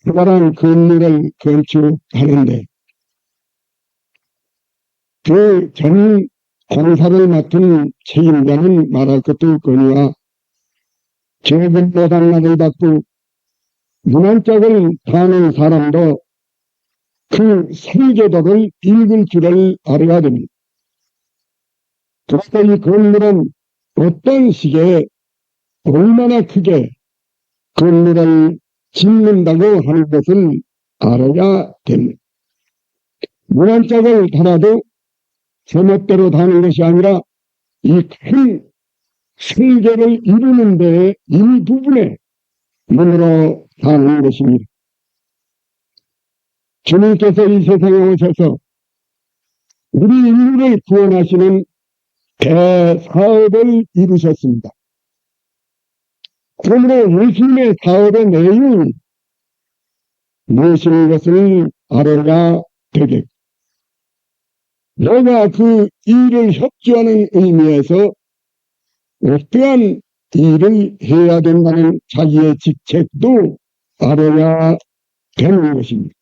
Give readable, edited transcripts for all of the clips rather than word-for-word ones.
커다란 건물을 건축하는데 그 전 공사를 맡은 책임자는 말할 것도 없거니와 계급노당락을 받고 문안짝을 다는 사람도 그 설계도를 읽을 줄을 알아야 됩니다. 그래서 이 건물은 어떤 시기에 얼마나 크게 건물을 짓는다고 하는 것을 알아야 됩니다. 문안짝을 달아도 제멋대로 다는 것이 아니라 이 큰 설계를 이루는 데에 일부분에 눈으로 다는 것입니다. 주님께서 이 세상에 오셔서 우리 인류를 구원하시는 대사업을 이루셨습니다. 그러므로 예수님의 사업의 내용이 무엇인 것을 알아야 되겠고, 내가 그 일을 협조하는 의미에서 어떠한 일을 해야 된다는 자기의 직책도 알아야 되는 것입니다.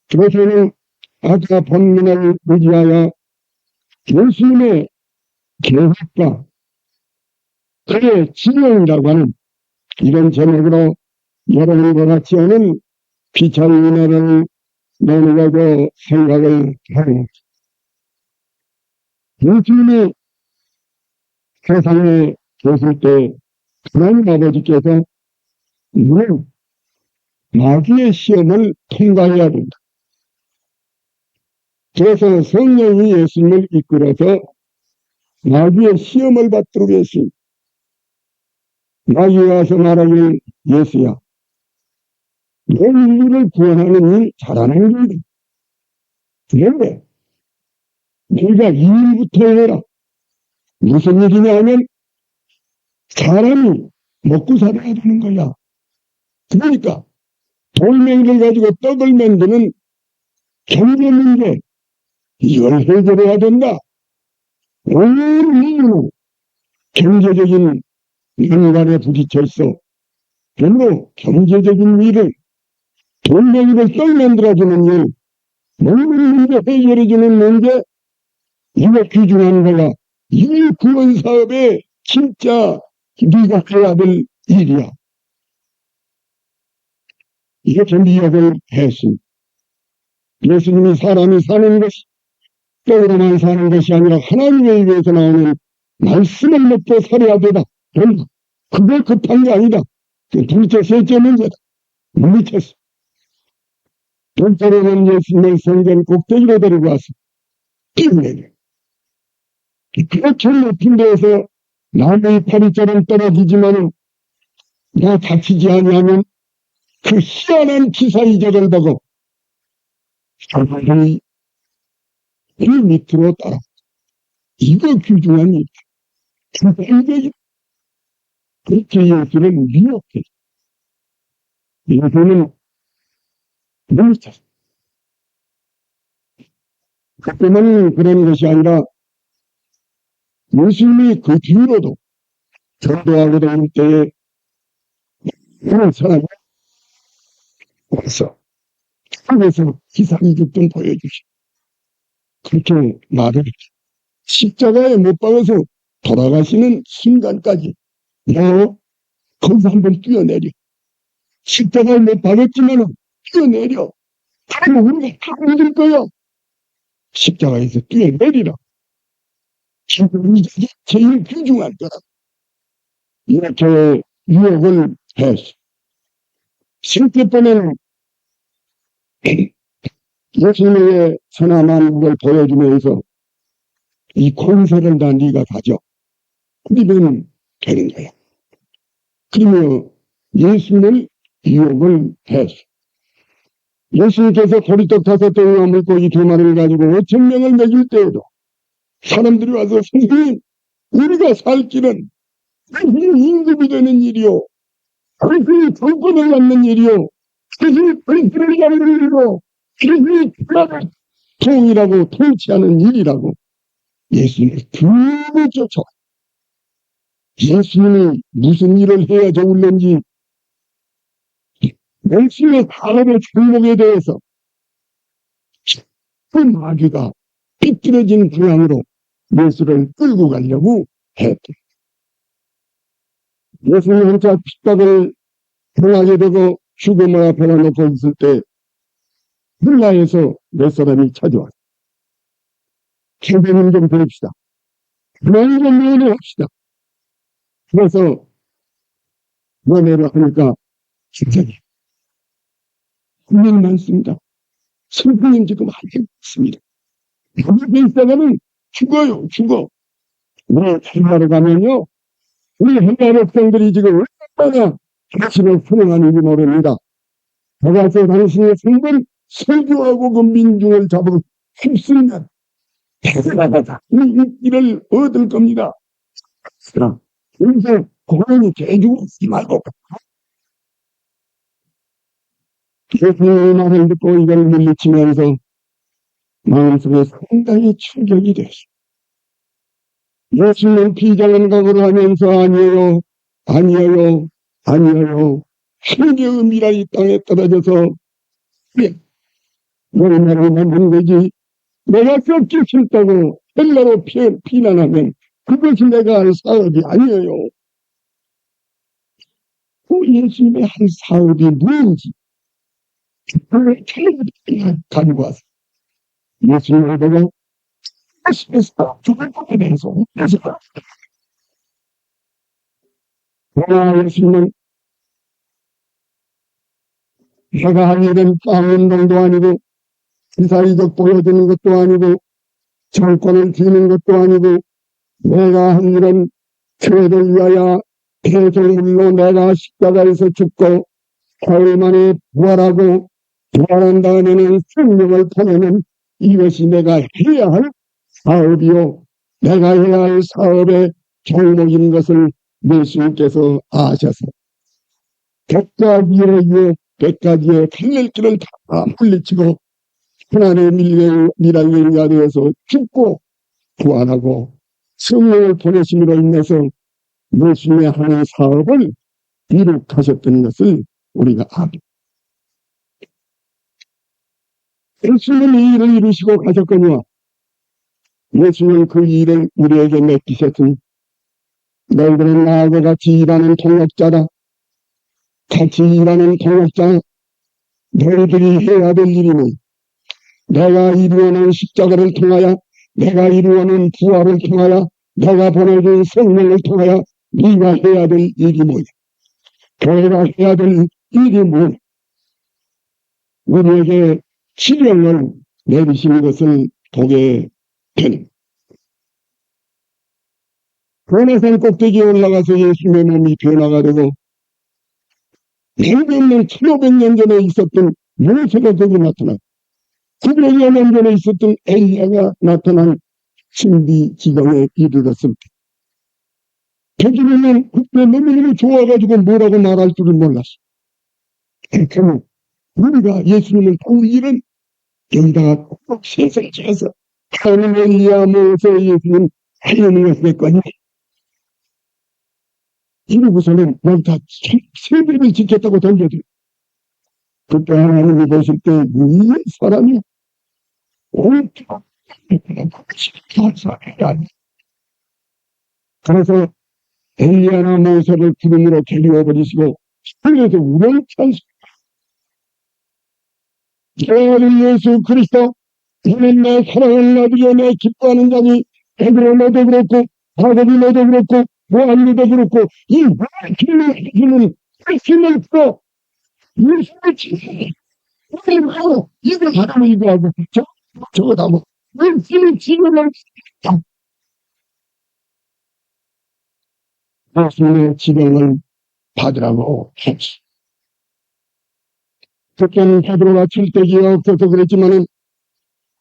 그래서는 아까 본문을 의지하여 예수님의 계획과 그의 지령이라고 하는 이런 제목으로 여러분과 같이 오는 피차인회를 나누려고 생각을 하고, 예수님이 세상에 계실 때 하나님 아버지께서 우리는 마귀의 시험을 통과해야 된다. 그래서 성령이 예수님을 이끌어서 마귀의 시험을 받도록 했습니다. 마귀가 와서 말하기를, 예수야, 내 인류를 구원하는 일 잘하는 일이다. 그런데 네가 이 일부터 해라. 무슨 일이냐 하면 사람이 먹고 살아야 되는 거야. 그러니까 돌멩이를 가지고 떡을 만드는 경제 문제, 이걸 해결해야 된다. 온 인류는 경제적인 난관에 부딪혀 있어. 그러므로 경제적인 일을, 돌멩이를 떡 만들어주는 일, 모든 문제 해결해주는 문제, 이거 귀중한 거야. 이 구원 사업에 진짜 네가 해야 될 일이야. 이렇게 미역을 했습니다. 예수님이 사람이 사는 것이 떡으로만 사는 것이 아니라 하나님의 입에서 나오는 말씀을 먹고 살아야 되다. 그게 급한 게 아니다. 둘째, 셋째 문제다. 물리쳤어. 둘째로는 예수님을 성전 꼭대기로 데리고 와서 뛰어내려. 그렇게 높은 데에서 나무의 파리처럼 떨어지지만은 나 다치지 아니하면 그 희한한 기사이적을 보고 사람들이 그 밑으로 따라. 이거 귀중한 일. 이거 그렇게 예수를 미혹해. 예수는 미쳤어. 그때는 그런 것이 아니라 예수님이 그 뒤로도 전도하고 다닐 때에 그런 사람이 와서 하면서 기사이적 좀 보여주시고 그렇게 말을 했죠. 십자가에 못 박아서 돌아가시는 순간까지 너 거기서 한번 뛰어내려. 십자가에 못 박았지만은 뛰어내려. 그러면 우리가 다 믿을 거야. 십자가에서 뛰어내리라. 지금 이게 제일 귀중한 거라. 이렇게 유혹을 했어. 실제로는 예수님의 선함한 보여주면서 이 권세를 다 네가 가져. 그러면 되는 거야. 그러면 예수님을 유혹을 했어. 예수님께서 보리떡 5덩이와 물고기 2마리를 가지고 5,000명을 먹일 때에도 사람들이 와서 선생님, 우리가 살 길은 임금이 되는 일이요. 그것이 정권을 갖는 일이요. 그것이 정권을 갖는 일이요. 그것이 나라를 통일하고 통치하는 일이라고 예수님을 두고 쫓아와. 예수님이 무슨 일을 해야 좋을는지 열심히 사업의 종목에 대해서 그 마귀가 삐뚤어진 방향으로 예수를 끌고 가려고 했다. 예수님 혼자 핍박을 당하게 되고 죽음을 앞에 놓고 있을 때 훌라에서 몇 사람이 찾아왔다. 선생님 좀 봅시다. 하나님 좀 면회합시다. 그래서 면회를 하니까 진짜니 분명히 많습니다. 선생님 지금 알고 있습니다. 여기 있다가는 죽어요. 죽어. 우리 헬라로 가면요. 우리 헬라 백성들이 지금 얼마나 자신을 사랑하는지 모릅니다. 거기서 당신의 성분 설교하고 그 민중을 잡으러 힘쓰면 대단하다. 이 인기를 얻을 겁니다. 그래서 고난이 개주고 있지 말고 예수님의 말을 듣고 이걸 물리치면서 마음속에 상당히 충격이 됐습니다. 예수님 비장한 각오를 하면서 아니에요, 아니에요, 아니에요. 하늘의 은미라 이 땅에 떨어져서 너희 나라를 만든 거지. 내가 썩기 싫다고 헬라로 비난하면 그것이 내가 할 사업이 아니에요. 그 예수님의 한 사업이 뭔지 그걸 가지고 와서 예수님을 보고 예수께서 죽을 것에 대해서 그러나 예수님은 내가 한 일은 빵 운동도 아니고 기사이적 보여주는 것도 아니고 정권을 쥐는 것도 아니고 내가 한 일은 죄를 위하여 대속물로 내가 십자가에서 죽고 8일 만에 부활하고 부활한 다음에는 생명을 보내는 이것이 내가 해야 할 사업이요. 내가 해야 할 사업의 종목인 것을 예수님께서 아셔서 100가지의 유혹, 100가지의 갈릴길을 다 물리치고 하나님의 미랄레리가 되어서 죽고 부활하고 성령을 보내심으로 인해서 예수님의 하나의 사업을 이룩하셨던 것을 우리가 압니다. 예수님은 이 일을 이루시고 가셨거니와 예수님은 그 일을 우리에게 맡기셨으니 너희들은 나하고 같이 일하는 동역자다. 같이 일하는 동역자. 너희들이 해야 될 일이니 내가 이루어낸 십자가를 통하여 내가 이루어낸 부활을 통하여 내가 보내준 생명을 통하여 네가 해야 될 일이 뭐냐. 교회가 해야 될 일이 뭐냐. 우리에게 지령을 내리신 것을 보게 되는 변화산 꼭대기에 올라가서 예수님의 몸이 변화가 되고 내게 있는 1500년 전에 있었던 모세가 거기 나타나 900여 년 전에 있었던 엘리야가 나타난 신비 지경에 이르렀을 때 베드로는 그때 너무너무 좋아가지고 뭐라고 말할 줄을 몰랐어. 그러니까 우리가 예수님을 그 일은 여기다가 꼭 세상에 찍어서 하나님 엘리야 모세 예수님 하려는 것이 될 거 아니야. 이러고서는 다 세배를 지켰다고 던져줘. 그때 하나님이 보실 때 이 사람이 옳게 그래서 엘리야나 모세를 구름으로 데려버리시고 그래서 우렁찬 내 예수 그리스도 이는 내 사랑을 놔두려 내 기뻐하는 자니 베드로도 그렇고 바울도 그렇고 요한도 그렇고 이 모든 힘을 핵심을 없어 예수를 지키는 이걸 하고 이걸 하라면 이거 하고 저거 하고 예수를 지키는 예수님의 지령을 받으라고 했지. 그때는 베드로가 칠대기가 없어서 그랬지만은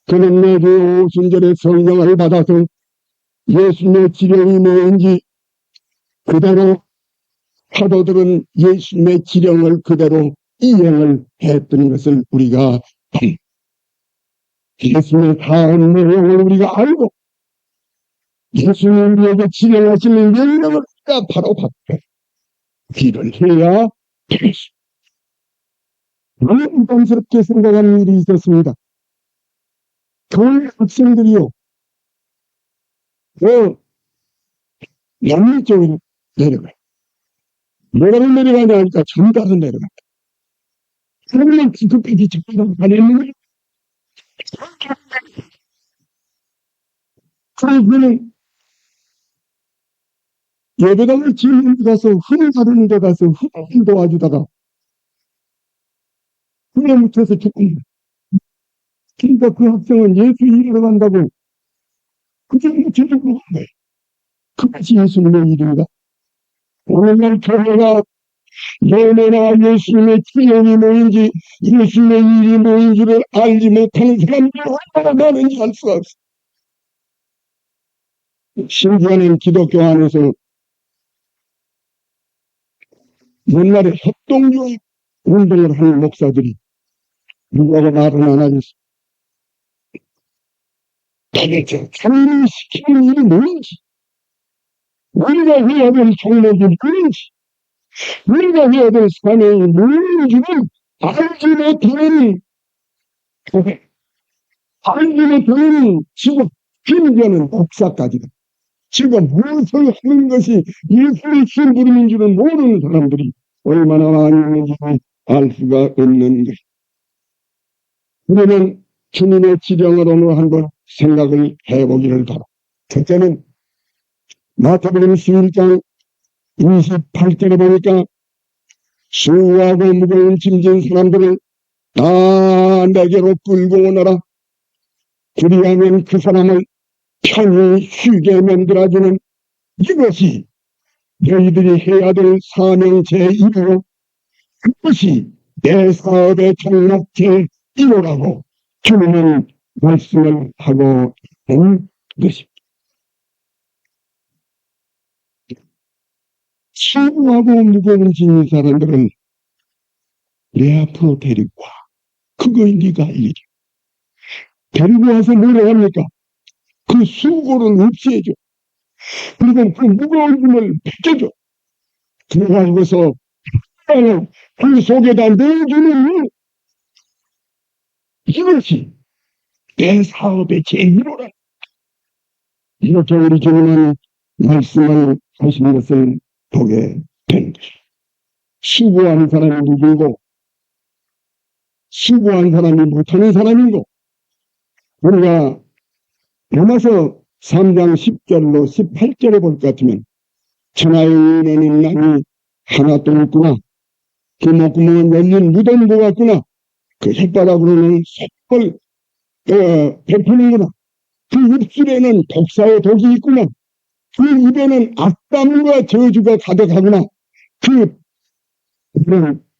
그는 매주 오순절에 성령을 받아서 예수님의 지령이 뭔지 그대로 사도들은 예수님의 지령을 그대로 이행을 했던 것을 우리가 예수님의 사업 내용을 우리가 알고 예수님 우리에게 지령하시는 명령을 우리가 바로 밖에 길을 해야 되겠습니다. 너무 부담스럽게 생각하는 일이 있었습니다. 겨울 학생들이요, 남미 쪽으로 내려가요. 뭐라고 내려가냐 하니까 전가로 내려간다. 그러면 기급하게 접근을 안 했는 거예요. 그러면 예배당을 지는 데 가서 흔하는 데 가서 흔 도와주다가 불에 묻혀서 죽은 거예요. 그러니까 그 학생은 예수 이르러 간다고 그게 묻혀 죽은 거예요. 그것이 예수님의 일인가? 오늘날 교회가 예배나 예수님의 기념이 뭐인지 예수님의 일이 뭐인지를 알지 못하는 사람들이 얼마나 많은지 알 수가 없어. 심지어는 기독교 안에서 옛날에 협동교육 운동을 하는 목사들이 누구하고 말은 안 하겠어. 도대체 자유를 시키는 일이 뭔지, 우리가 해야 될 종목이 뭔지, 우리가 해야 될 사명이 뭔지를 알지 못하는 교회, 알지 못하는 지금 심지어는 목사까지 지금 무엇을 하는 것이 예수의 심부름인지를 모르는 사람들이 얼마나 많이 있는지 알 수가 없는 것. 그러면 주님의 지령을 오늘 한번 생각을 해보기를 바라. 첫째는 마태복음 11장 28절에 보니까 수고하고 무거운 짐진 사람들을 다 내게로 끌고 오너라. 그리하면 그 사람을 편히 쉬게 만들어주는 이것이 너희들이 해야 될 사명 제1호로 그것이 내 사업의 종목 제1호라고 주님은 말씀을 하고 있는 것입니다. 수고하고 무거운 짐인 사람들은 내 앞으로 데리고 와. 그거 네가 할 일이야. 데리고 와서 뭐라 합니까? 그 수고를 없애줘. 그리고 그 무거운 짐을 벗겨줘. 그래가지고서 그 속에다 넣어주는 이것이 내 사업의 제1호라. 이렇게 우리 주님은 말씀을 하신 것을 보게 된 것입니다. 수고하는 사람이 누구고 수고한 사람이 못하는 사람이고 우리가 로마서 3장 10절로 18절에 볼 것 같으면 천하의 은혜는 남이 하나도 없구나. 그 목구멍은 열린 무덤 것 같구나. 그 혓바닥으로는 속을 베푸는구나. 그 입술에는 독사의 독이 있구나. 그 입에는 악담과 저주가 가득하구나. 그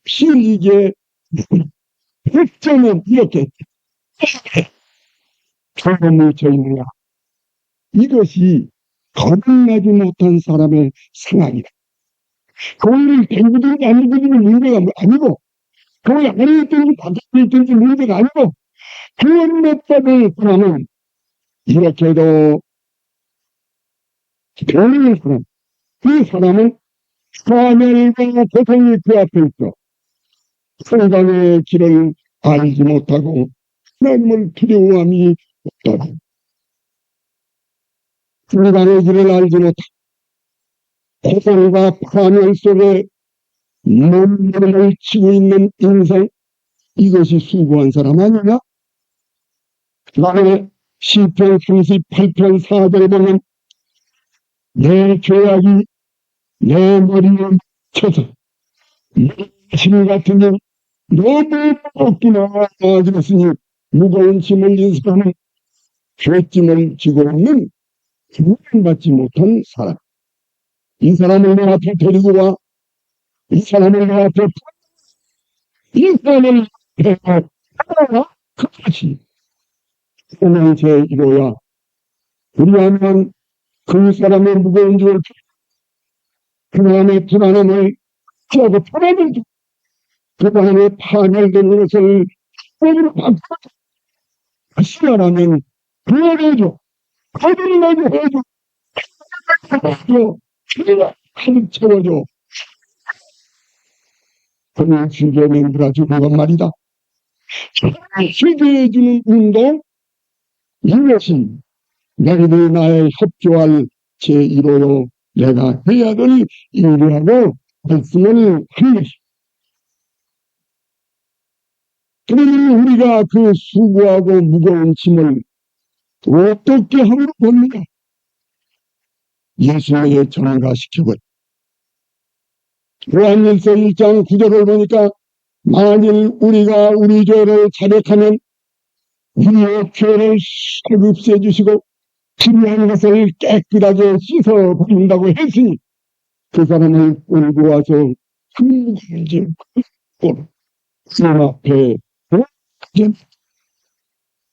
실리기에 백점은 이렇게 저거 묻혀 있느냐. 이것이 거듭나지 못한 사람의 상황이다. 교회를 대구든지 안 대구든지 문제가 아니고 교회 안에 있든지 바깥에 있든지 문제가 아니고 구원받을 사람은 이렇게도 변하는 사람, 그 사람은 사멸과 고통이 그 앞에 있어 성당의 길을 알지 못하고 하나님을 두려워함이 없다. 성당의 길을 알지 못하고 고통과 파멸 속에 몸부림을 치고 있는 인생, 이것이 수고한 사람 아니냐? 그 다음에 시편 38편 4절에 보면 내 죄악이 내 머리에 쳐서 짐 같은 일 너무 무겁구나 그랬으니 무거운 짐을 진 사람은 죄짐을 지고 있는 구원받지 못한 사람. 이 사람을 내 앞에 데리고 와. 이 사람을 내 앞에 이 사람을 데리고 와. 그것이 사명 제1호야. 그리하면 그 사람의 무거운 짐을 그 다음에 불안함을 피하고 편안을 주고 그 다음에 파멸된 것을 복으로 바꾸고 다시 말하면 구원해줘. 거듭나게 해줘. 그래야 가득 채워줘. 그는 주게 만들어주는 것 말이다. 주게 해주는 운동, 이것이 너희들이 나의 협조할 제1호요. 내가 해야 될 일이라고 말씀을 한 것이. 그러면 우리가 그 수고하고 무거운 짐을 어떻게 함으로 봅니까? 예수의 전가시켜버려. 요한일서 1장 9절을 보니까 만일 우리가 우리 죄를 자백하면 우리의 죄를 싹 없애주시고 필요한 것을 깨끗하게 씻어버린다고 했으니 그 사람을 끌고 와서 한무지 그 앞에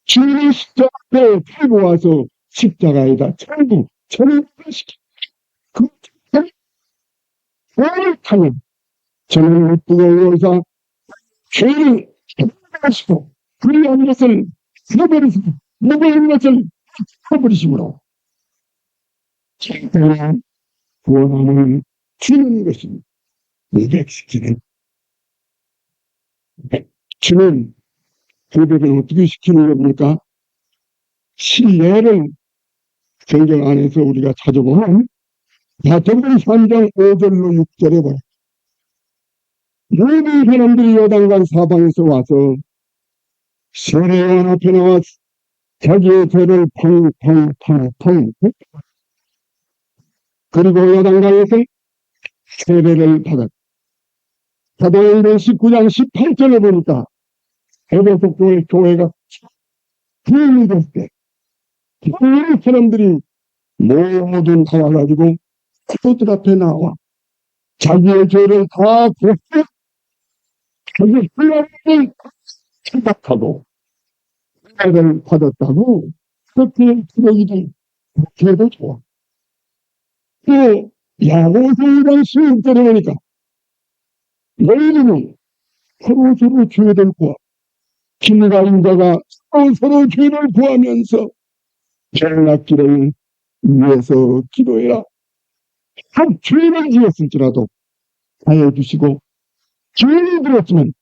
주님의 십자가 앞에 끌고 와서 십자가에다 전부 시키 그 죄를 타면 저는 무거워서 죄를 하시고 불리한 것을 잃어버리시고 무거운 것을 잃어버리심으로 최대한 구원함을 주는 것입니다. 고백시키는 주는 고백을 어떻게 시키는 겁니까? 신뢰를 성경 안에서 우리가 찾아보면 마태복음 3장 5절로 6절에 봐요. 모든 사람들이 요단강 사방에서 와서 세례요한 앞에 나와 자기의 죄를 펑펑펑펑 그리고 요단강에서 세례를 받았다. 사도행전 19장 18절을 보니까 에베소 교회가 부흥이 될 때 모든 사람들이 모두 나와가지고 그들 앞에 나와 자기의 죄를 다 고쳐 자기 불량을 생각하고 은혜를 받았다고 그렇게 기록이 그래도 좋아. 또 야고보서 16절에 보니까 너희는 서로 죄를 구하 김과 인자가 서로 죄를 구하면서 죄를 낫기를 위해서 기도해라. 한 죄를 지었을지라도 하여 주시고 죄를 들었지만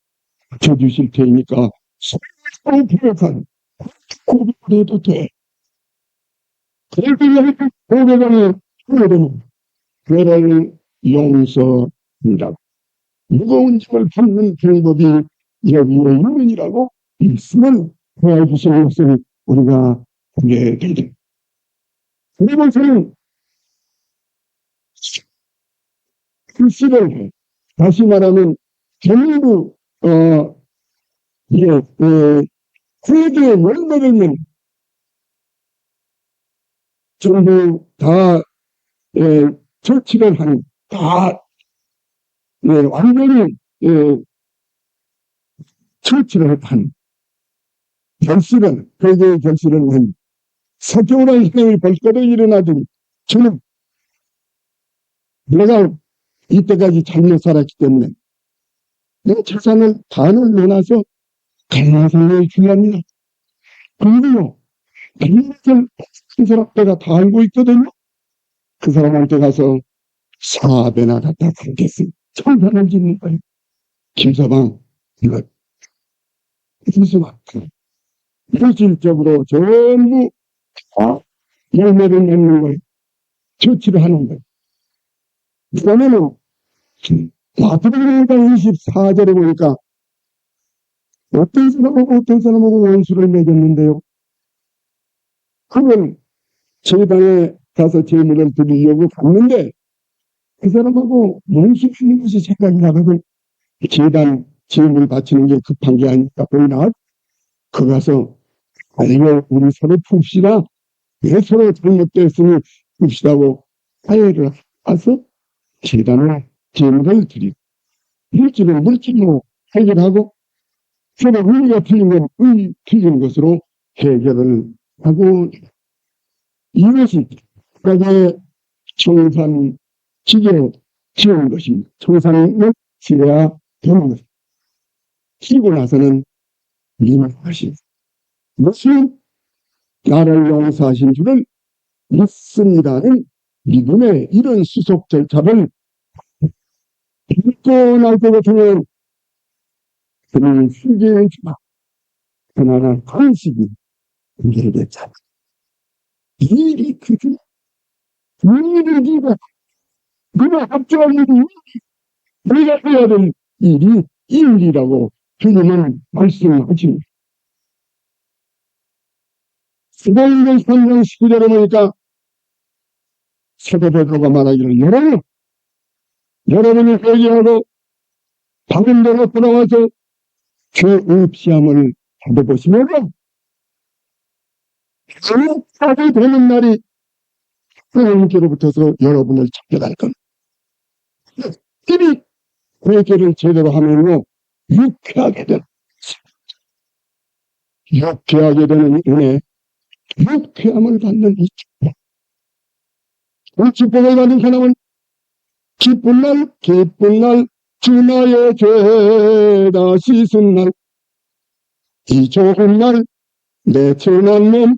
고쳐주실 테니까 서로 고백한 고백을 해도 돼. 그렇게 고백하면 그들은 죄를 용서한다. 무거운 짐을 받는 방법이 여기에 있느니라고 말씀을 해주시는 것을 우리가 보게 되죠. 그리고서는 글씨를 해. 다시 말하면 전부 세계의 열매를 맺는 전부 다 처치를 하는 다 완전히 처치를 한 결실은 회개의 결실은 한 서겨울한 희망이 벌거벗 일어나더니 저는 내가 이때까지 잘못 살았기 때문에 내 재산을 반을 내놔서 갈라성에 주랍니다. 그리고 갈라성 그 사람 내가 다 알고 있거든요. 그 사람한테 가서 4배나 갖다 받겠습니다. 천사를 짓는 거예요. 김서방 이거 무슨 말이야. 실질적으로 전부 다 열매를 맺는 거예요. 처치를 하는 거예요. 그러면은 마태복음 24절에 보니까 어떤 사람하고 원수를 맺었는데요. 그걸 제단에 가서 제물을 드리려고 갔는데 그 사람하고 원수 맺는 것이 생각이 나거든. 제단 제물 바치는 게 급한 게 아니니까 보이나 그 가서 아니면 우리 서로 풉시다. 왜 서로 잘못됐으니 풉시다고 화해를 해서 제단에 제물을 드리고 물질은 물질로 해결하고 서로 의가 틀린 건 의 틀린 것으로 해결을 하고 이것이 각각의 청산 지게 지은 것입니다. 청산을 지어야 되는 것입니다. 지고 나서는 민하신 무슨 나를 용서하신 줄을 믿습니다는 이번에 이런 수속 절차를 밟고 날 것 같으면 그는 휴게의 주마 편안한 관식이 이르겠다. 일이 그게 일을 네가 합작할 일이 내가 해야 될 일이 일이라고 주님은 말씀하십니다. 스가랴 3장 19절에 보니까 사도 베드로가 말하기를 여러분이 회개하고 바른 대로 돌아와서 죄의 시험을 받아보시면 하게 되는 날이 하나님께로부터서 여러분을 찾겨날 겁니다. 이 회개를 제대로 하면요 유쾌하게 되는 은혜, 유쾌함을 받는 이 축복. 이 축복을 받은 사람은 기쁜 날 주 나의 죄다 씻은 날, 이 좋은 날 내 천한 몸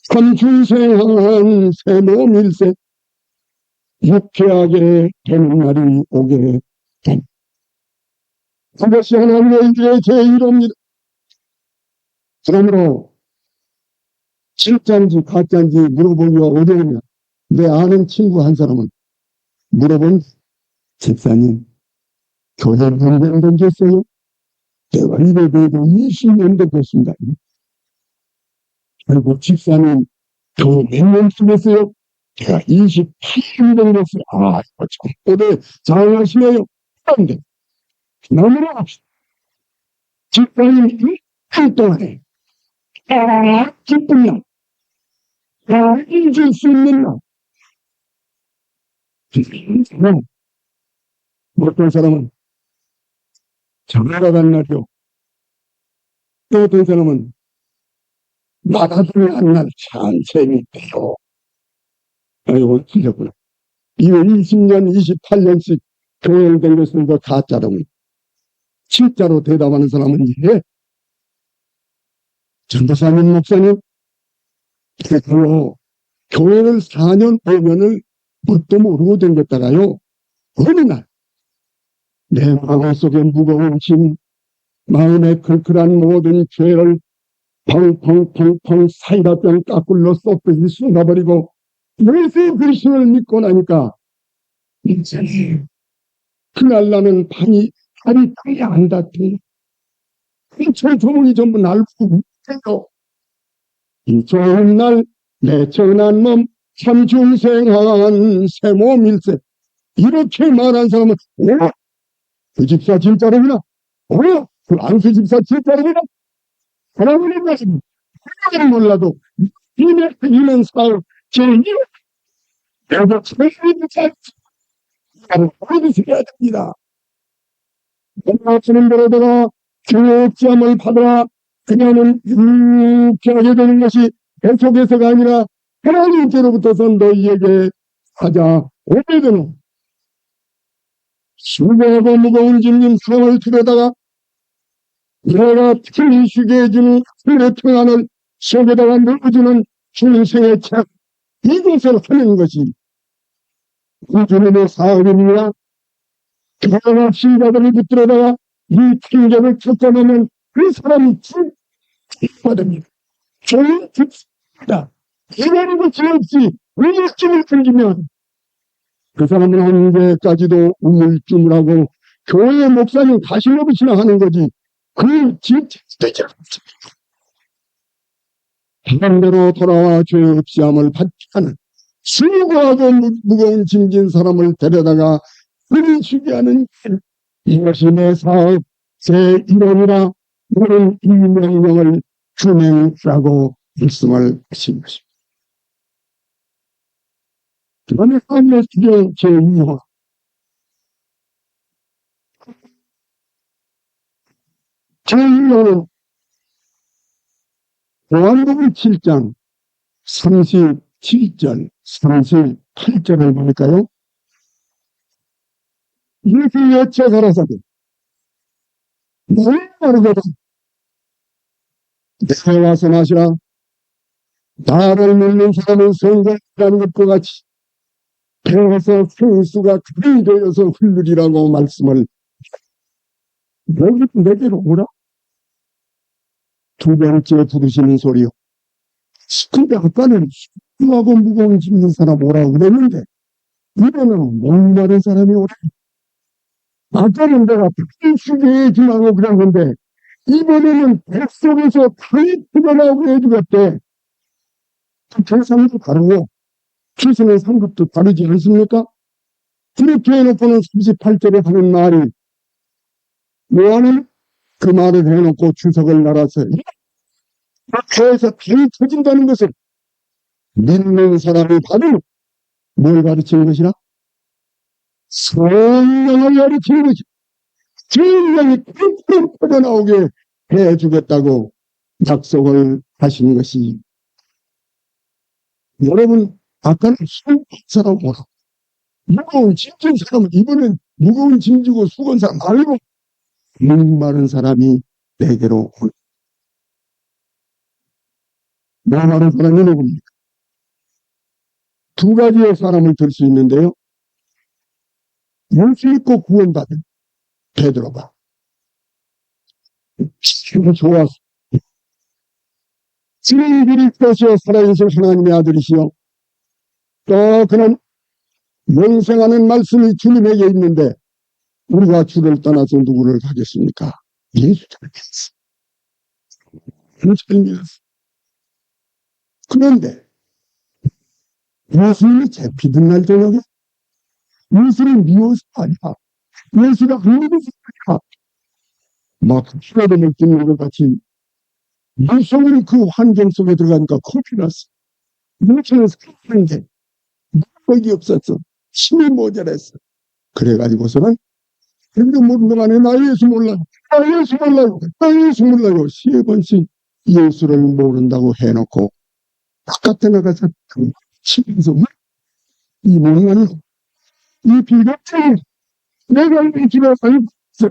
삼중생한 새 몸일세, 유쾌하게 되는 날이 오게 된 그것이 하나님의 인주의 제의로입니다. 그러므로 진짜인지 가짜인지 물어보기가 어려우면 내 아는 친구 한 사람은 물어본 집사님 교회를 몇 년 댕겼어요? 내가 이래도 20년 댕겼습니다. 그리고 집사님 교회 몇 년 쓰겠어요? 제가 28년 댕겼어요. 아, 참 오래 잘하시네요. 그런데 너무나 합시다. 집사님 이틀 동안에 기쁜 날, 잊을 수 있는 날. 어떤 사람은 장가간 날이요. 또 어떤 사람은 나가주는 한날 참 재밌대요. 아이고, 틀렸구나. 20년, 28년씩 교회를 댕겼으니까 가짜라고. 진짜로 대답하는 사람은 이게 전도사님, 목사님, 그걸로 교회를 4년, 5년을 뭣도 모르고 댕겼다가요. 어느 날, 내 마음속에 무거운 짐, 마음에 클클한 모든 죄를 펑펑펑펑 사이다병 까꿀로 쏟듯이 쏟아버리고 예수 그리스도를 믿고 나니까 인생이 그날 나는 발이 안 닿대. 저 조문이 전부 날 부르고 이 좋은 날 내 천한 몸 삼중생한 새 몸일세, 이렇게 말한 사람은 그 집사 진짜로구나, 그 안수 집사 진짜로구나, 하나님의 말씀 하나님 몰라도 이는 사업 제1 내가 최선을 다하는 반드시 해야 됩니다. 하시는 대로다가 교육시험을 받아 그녀는 유쾌하게 되는 것이 계속해서가 아니라 하나님께로부터서 너희에게 하자 오래되는 수고하고 무거운 짐진 사람을 들여다가 내가 특히 쉬게 해주는 하늘의 평안을 속에다가 넣어주는 중생의 책, 이것을 하는 것이 주님의 사업입니다. 그러나 신자들을 붙들어다가 이 핑계를 겪어내면 그 사람이 진짜됩니다. 좋은 집사입니다. 이러는 것이 없이 우울증을 끊기면 그 사람은 언제까지도 우물쭈물하고 교회 목사님 가시노릇이나 하는 거지 그 진짜 되지 않습니다. 반대로 돌아와 죄 없이 함을 받지 않은 수고하고 무거운 짐진 사람을 데려다가 그리시게 하는 이것이 내 사업 제 이론이라 너는 이 명령을 준행하라고 말씀을 하신 것입니다. 그다음에 산내수경 제2호 제2호는 요한복음 7장 37절 38절을 보니까요. 예수 여체 가라사대 너희 말하거든 내가 와서 마시라. 나를 믿는 사람은 성공이라는 것과 같이 배에서 생수가 그리 되어서 흘르리라고 말씀을 내게로 오라. 두 번째 부르시는 소리요. 근데 아까는 수하고 무거운 짐진 사람 오라고 그랬는데 이번에는 목마른 사람이 오라. 아까는 내가 필수계에 짐하고 그랬는데 이번에는 뱃속에서 당이 튀어나오게 해주겠대. 대상도 다르고 주시는 상급도 다르지 않습니까? 그렇게 해놓고는 38절에 하는 말이 뭐하는 그 말을 해놓고 주석을 날아서 배에서 당이 터진다는 것을 믿는 사람이 받으면 뭘 가르치는 것이라? 성령을 가르치는 것이다. 성령이 펑펑 터져나오게 해주겠다고 약속을 하신 것이 여러분 아까는 수고한 사람 오라. 무거운 짐진 사람은 이번엔 무거운 짐지고 수고한 사람 말고 목마른 사람이 내게로 올. 목마른 사람이 누굽니까? 두 가지의 사람을 들 수 있는데요. 예수 믿고 구원받은 베드로가 지금 좋아서 주님 그리스도시여 살아계신 하나님의 아들이시여 또 그는 영생하는 말씀이 주님에게 있는데 우리가 주를 떠나서 누구를 가겠습니까? 예수 잘 믿었어. 잘 믿었어. 그런데 예수님이 잡히던 날 저녁에 예수를 미워서 아니야. 예수가 안 믿어서 아니야. 막 피가 먹는 것 같이 무서운 그 환경 속에 들어가니까 겁이 났어. 무서워서 급한데 먹이 없었어. 힘이 모자랐어. 그래가지고서는 근데 모르는 동안에 나 예수 몰라요. 나 예수 몰라요. 나 예수 몰라요. 3번씩 예수를 모른다고 해놓고 바깥에 나가서 치면서 이 멍한 이 비겁증 내가 이 집에 살고 있어.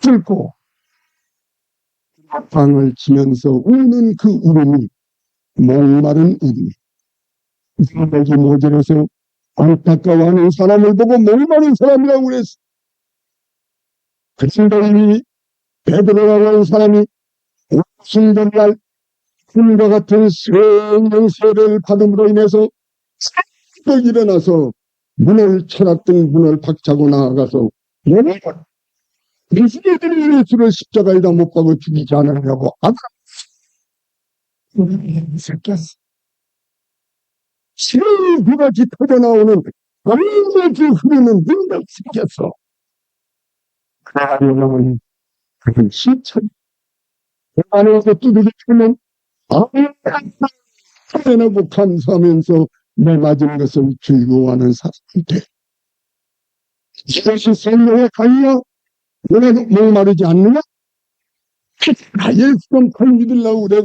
들고 방을 치면서 우는 그 울음이 목마른 울음이 내게 모자라서 안타까워하는 사람을 보고 목마른 사람이라고 그랬어. 그런데 이 베드로라고 하는 사람이 순간날 꿈과 같은 성령 세례를 받음으로 인해서 싹 일어나서 문을 쳐놨던 문을 박차고 나아가서 이스라엘들이 예수를 십자가에다 못 박아 죽이지 않으려고 새꼈어. 실비같이 터져나오는 아무렇지 흐르는 능력 생겼어. 그러면 그건 시천 안에서 두들겨 주면 아무렇지 터져나고 감사하면서 내 맞은 것을 즐거워하는 사람이 돼. 이것이 성령의 강이야. 너네도 목마르지 않느냐? 나 예수 좀 잘 믿으려고 그래.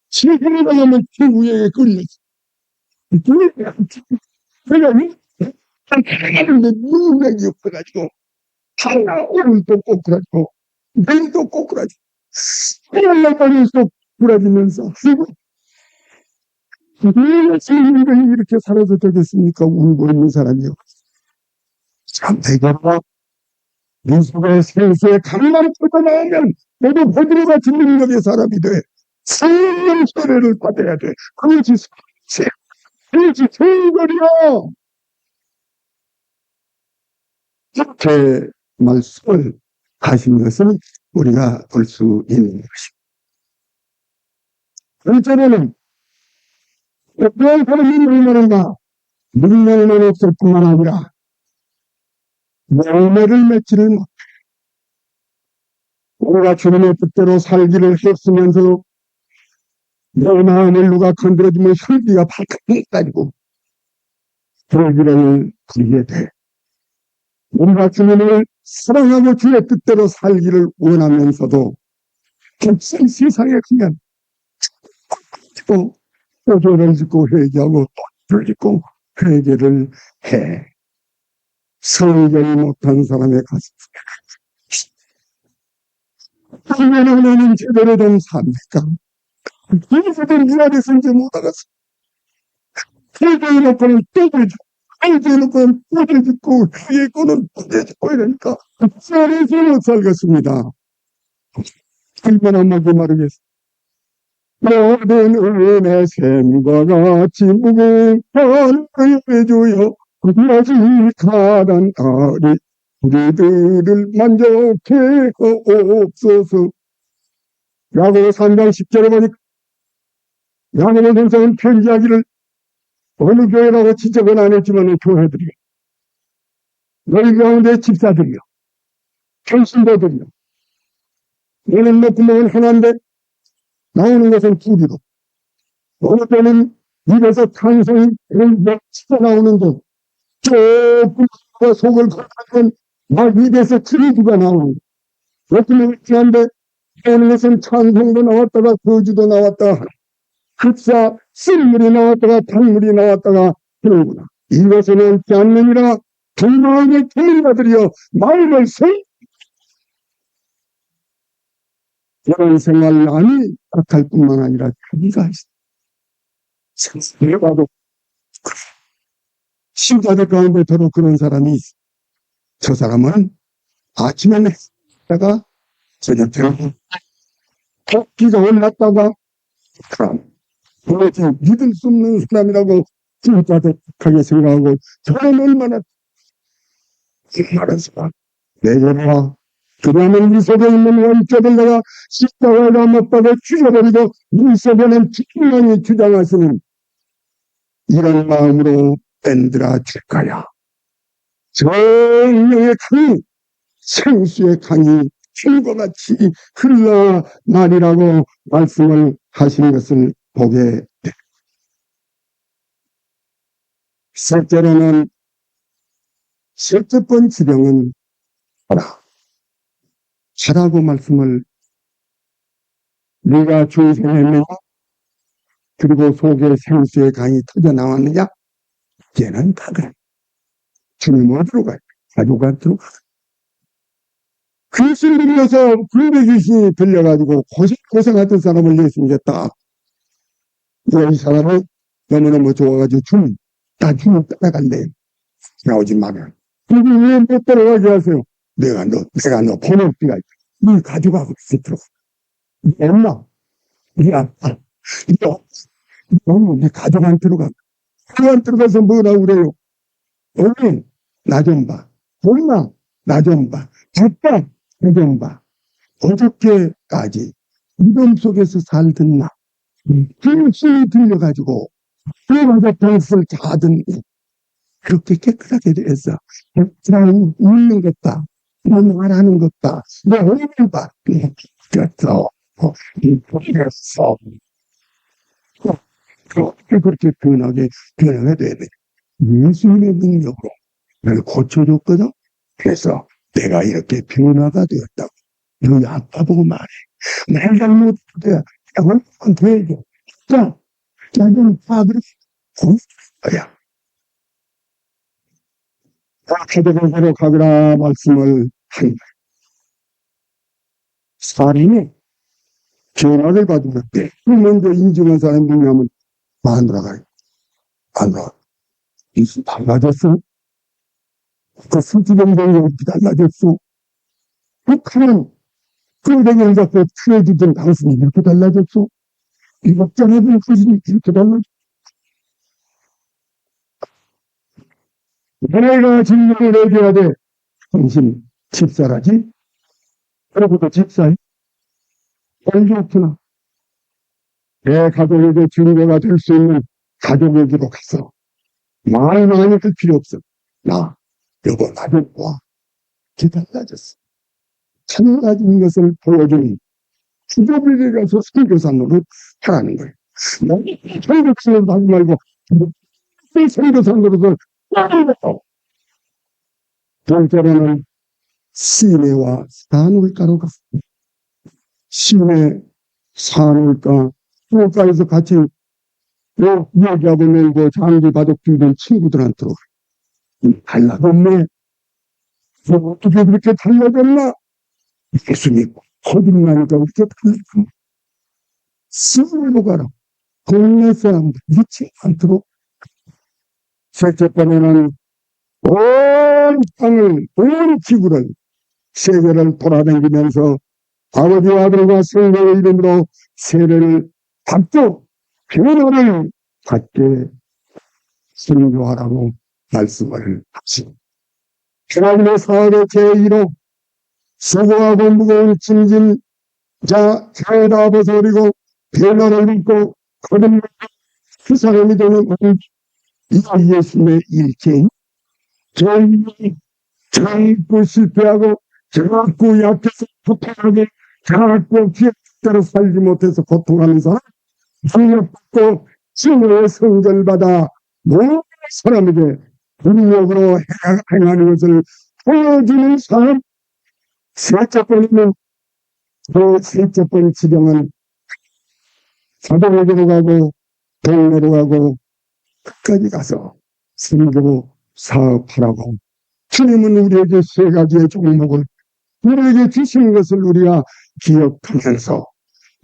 지금이 나가면 친구에게 끌렸어. 내가 하는데 능력이 없어가지고 하나 오늘도 꼬꾸라지고 내일도 꼬꾸라지고 하나님께서 꼬꾸라지면서 왜 주님이 이렇게 살아도 되겠습니까? 울고 있는 사람이요. 참 내가 예수의 생수에 강만 터져나오면 너도 베드로같이 능력의 사람이 돼. 성령 세례를 받아야 돼. 그것이 성결이야. 이렇게 말씀을 하신 것을 우리가 볼 수 있는 것입니다. 둘째로는 어떠한 사람이 능력인가? 능력만 없을 뿐만 아니라 열매를 맺지를 못해. 우리가 주님의 뜻대로 살기를 했으면서 내 마음을 누가 건드려주면 혈기가 발칵 따지고 불길을 부리게 돼. 우리가 주님을 사랑하고 주의 뜻대로 살기를 원하면서도 격상 세상에 그냥 또 죄를 짓고 회개하고 또 죄를 짓고 회개를 해. 성결이 못한 사람의 가슴 하나는 제대로 좀 삽니까? 그래서들 이 안에서 이제 못 알았어. 해놓고는 또 해주고, 해놓고는 또 해주고, 위에 거는 또 해주고 이러니까, 그 안에서 못 살겠습니다. 얼마나 먹고 마르겠어. 모든 은혜 샘과 같이 무궁한 해주여, 아직하던 아리, 우리들을 만족해 하옵소서. 야고보 3장 10절에 보니까, 야고보 선생은 편지하기를 어느 교회라고 지적은 안 했지만 교회들이요. 너희 가운데 집사들이요. 평신도들이요. 너는 먹고 먹은 하나인데 나오는 것은 둘이로. 어느 때는 입에서 탄성이 치고 나오는데 조금 속을 걷는 막 입에서 치리주가 나오는 어떤 일치한데 나오는 것은 찬송도 나왔다가 거주도 나왔다가 흡사 쓴물이 나왔다가 단물이 나왔다가 그러구나. 이것은 옳지 않느니라. 동방의 통일자들이여 마음을 생 이런 생활란이 악할 뿐만 아니라 자기가 생각해 봐도 신자들 가운데 더러 그런 사람이 있어. 저 사람은 아침에는 했다가 저녁에는 토끼가 올랐다가 도대체 믿을 수 없는 사람이라고 진짜 독하게 생각하고 저는 얼마나 말해서 내게라 그러면 물 속에 있는 원죄를 내가 십자가에다 못 박아 죽여버리고 물 속에는 죽기만이 주장하시는 이런 마음으로 밴드라 줄까야. 정령의 강이 생수의 강이 힘과 같이 흘러나리라고 말씀을 하시는 것을 보게 됩니다. 셋째로는 셋째 번 지령은 하라고 말씀을 네가 중생했느냐 그리고 속에 생수의 강이 터져 나왔느냐 걔는 가그래 주님 어디로 가요? 가족가 들어가 귀신 들려서 불배 귀신이 들려가지고 고생하던 사람을 예수님겠다. 이 사람은 너무너무 좋아가지고 나 주님 따라갈래. 나오지 마라. 여기 왜 못 따라가게 하세요? 내가 너 번호띠가 있다. 너 가져가고 있어 들어가. 엄마, 네 아빠, 너무 내 가족 안 들어가. 가족 안 들어가서 뭐라고 그래요? 얼른 나 좀 봐. 엄마, 나 좀 봐. 아빠, 나 좀 봐. 어저께까지 이름 속에서 살던 나. 힘이 들려가지고 그래가지고 벌써 자든 그렇게 깨끗하게 돼서 그냥 웃는 것 봐. 난 말하는 것 봐. 내 얼굴 봐. 그랬어. 그랬어. 그렇게 변하게 돼야 돼. 예수님의 능력으로 나를 고쳐줬거든. 그래서 내가 이렇게 변화가 되었다고. 너희 아빠 보고 말해. 날 잘못해. 한번 더 해줘. 자, 나는 밥을 거야. 가족으로 가거라 말씀을 한 살인이 전화를 받으면 먼저 인증한 사람이 누구냐면 마누라가 마누라 이수 달라졌어? 그 수지병동이 어떻게 달라졌어? 북한은 끌대기를 잡고 틀어주던 당신이 이렇게 달라졌어? 이박장애들 그들이 이렇게 달라졌어? 내가 진료를 해줘야 돼. 당신 집사라지? 그러고도 집사해? 얼좋구나. 내 가족에게 증거가 될 수 있는 가족에게로 가서 많이 할 필요 없어. 여보 나 좀 봐. 이렇게 달라졌어. 달라진 것을 보여주는 주교비에 가서 선교사노를 하라는 거예요. 선교사를 하지 말고 선교사노릇을 둘째로는 시내와 산울가로 갔습니다. 시내, 산울가, 산울가에서 같이 이야기하고 놀고 장기 바둑 두던 친구들한테로 달라졌네. 어떻게 그렇게 달라졌나? 예수 믿고 거듭나니까 우리가 달라집니다. 스스로 가라. 동네 사람들 믿지 않도록. 셋째 번에는 온 땅을, 온 지구를, 세계를 돌아다니면서 아버지와 아들과 성령의 이름으로 세례를 받고 변화를 받게 선교하라고 말씀을 하십니다. 하나님의 사업의 제1호 수고하고 무거운 짐진 자 죄다 벗어버리고 변화를 입고 거듭나는 그 사람이 되는 이 예수님의 일체인 죄인이 자꾸 실패하고 자꾸 약해서 고통하고 자꾸 기억대로 살지 못해서 고통하는 사람 능력받고 증오의 성전받아 모든 사람에게 능력으로 행하는 것을 보여주는 사람. 셋째 번에는 그 셋째 번 지령은 사도에게로 가고 동네로 가고 끝까지 가서 선교 사업하라고. 주님은 우리에게 세 가지의 종목을 우리에게 주신 것을 우리가 기억하면서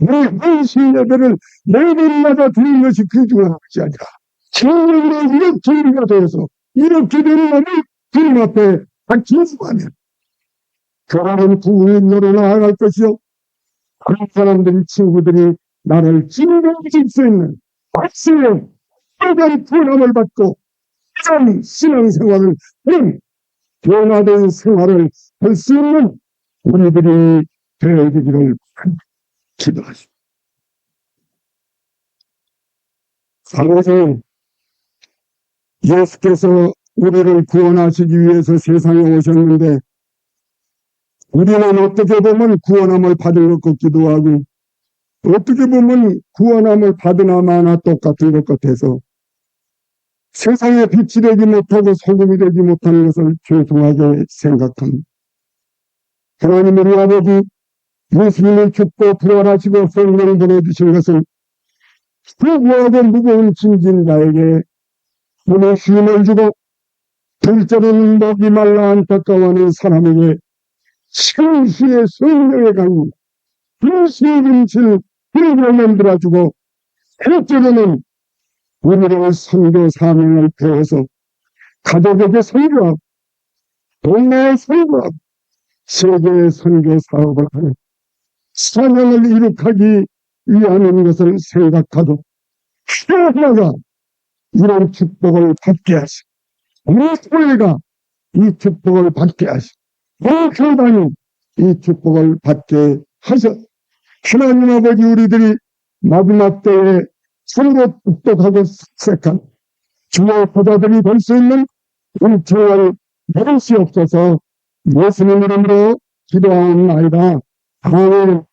우리 헌신 예배를 매일마다 드리는 것이 귀중한 것이 아니라 정령으로 이렇게 우리가 되어서 이렇게 되는 날을 주님 앞에 기도하면 결혼은 부인으로 나아갈 것이요 그런 사람들이 친구들이 나를 찡그릴 수 있는 박수의 빨간 부담을 받고 이런 신앙생활을 이런 변화된 생활을 할 수 있는 우리들이 되어지기를 기도하십니다. 아버지, 예수께서 우리를 구원하시기 위해서 세상에 오셨는데 우리는 어떻게 보면 구원함을 받은 것 같기도 하고 어떻게 보면 구원함을 받으나 마나 똑같은 것 같아서 세상에 빛이 되지 못하고 소금이 되지 못하는 것을 죄송하게 생각합니다. 하나님 우리 아버지 예수님을 죽고 부활하시고 성령 보내주신 것을 수고하고 무거운 짐진 자에게 몸에 힘을 주고 둘째로는 목이 말라 안타까워하는 사람에게 생수의 성령의 강림 불수의 금실 힘으로 만들어주고 셋째로는 우리를 선교 사명을 배워서 가족에게 선교하고 동네에 선교하고 세계의 선교 사업을 하는 사명을 이룩하기 위하는 것을 생각하고 하나하나가 이런 축복을 받게 하시고 우리 교회가 이 축복을 받게 하시고 우리 교단이 이 축복을 받게 하셔. 하나님 아버지 우리들이 마지막 때에 서로 똑똑하고 색색한 주의 보좌들이 될 수 있는 일체를 내리시옵소서. 예수님 이름으로 기도하옵나이다. 아멘.